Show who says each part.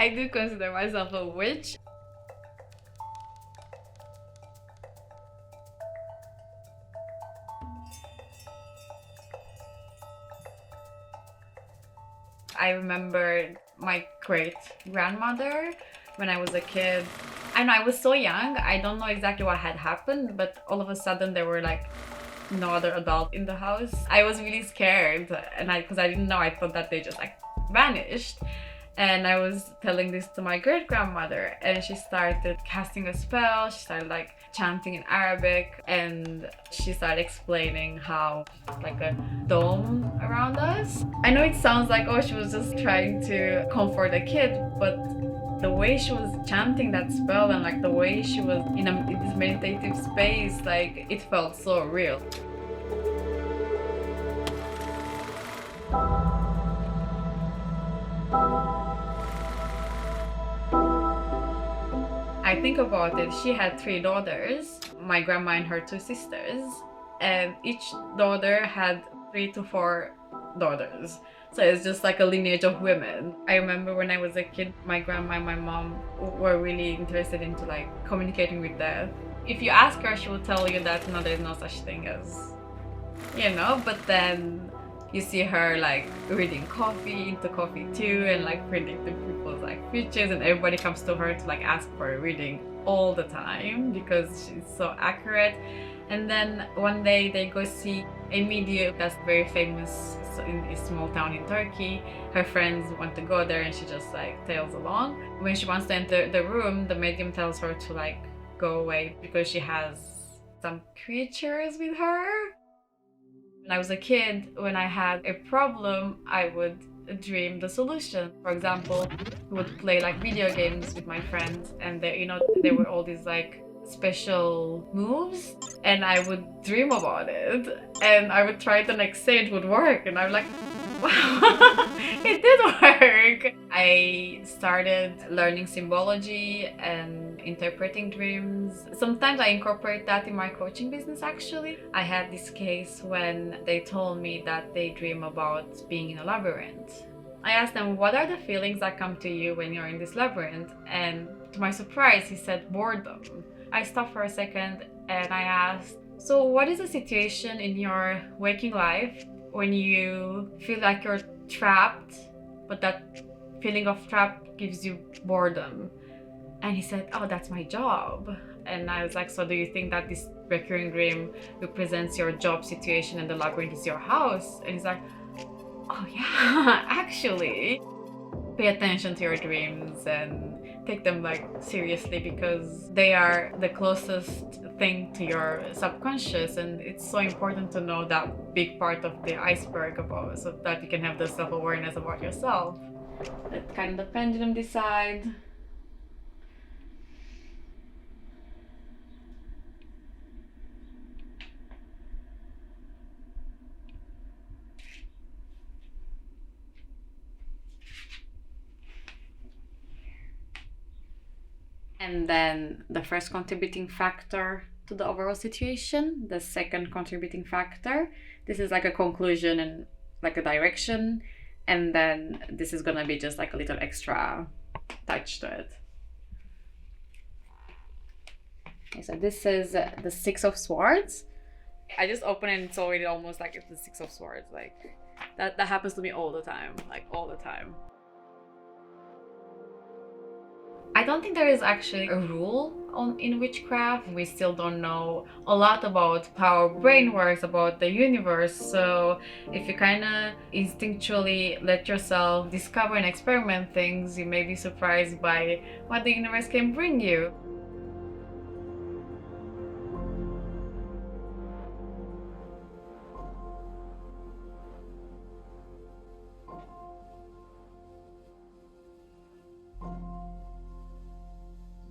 Speaker 1: I do consider myself a witch. I remember my great grandmother when I was a kid. I know I was so young, I don't know exactly what had happened, but all of a sudden there were like no other adult in the house. I was really scared, and because I didn't know, I thought that they just like vanished. And I was telling this to my great grandmother, and she started casting a spell. She started like chanting in Arabic, and she started explaining how like a dome around us. I know it sounds like, oh, she was just trying to comfort a kid, but the way she was chanting that spell and like the way she was in this meditative space, like it felt so real. I think about it, she had 3 daughters, my grandma and her 2 sisters, and each daughter had 3 to 4 daughters. So it's just like a lineage of women. I remember when I was a kid, my grandma and my mom were really interested into like communicating with death. If you ask her, she will tell you that no, there's no such thing as, but then you see her like reading coffee, into coffee too, and like predicting people's like futures, and everybody comes to her to like ask for a reading all the time because she's so accurate. And then one day they go see a medium that's very famous in a small town in Turkey. Her friends want to go there and she just like tails along. When she wants to enter the room, the medium tells her to like go away because she has some creatures with her. When I was a kid, when I had a problem, I would dream the solution. For example, we would play like video games with my friends, and there were all these like special moves, and I would dream about it, and I would try to like say it would work, and I'm like, wow, it did work. I started learning symbology and interpreting dreams. Sometimes I incorporate that in my coaching business actually. I had this case when they told me that they dream about being in a labyrinth. I asked them, what are the feelings that come to you when you're in this labyrinth? And to my surprise, he said boredom. I stopped for a second and I asked, so what is a situation in your waking life when you feel like you're trapped, but that feeling of trap gives you boredom? And he said, oh, that's my job. And I was like, so do you think that this recurring dream represents your job situation and the labyrinth is your house? And he's like, oh yeah, actually. Pay attention to your dreams and take them like seriously because they are the closest thing to your subconscious, and it's so important to know that big part of the iceberg about, so that you can have the self-awareness about yourself. Let kind of the pendulum decide. And then the first contributing factor to the overall situation, the second contributing factor. This is like a conclusion and like a direction. And then this is gonna be just like a little extra touch to it. Okay, so this is the 6 of Swords. I just open it and it's already almost like it's the 6 of Swords. Like that happens to me all the time, like all the time. I don't think there is actually a rule in witchcraft. We still don't know a lot about how our brain works, about the universe. So if you kind of instinctually let yourself discover and experiment things, you may be surprised by what the universe can bring you.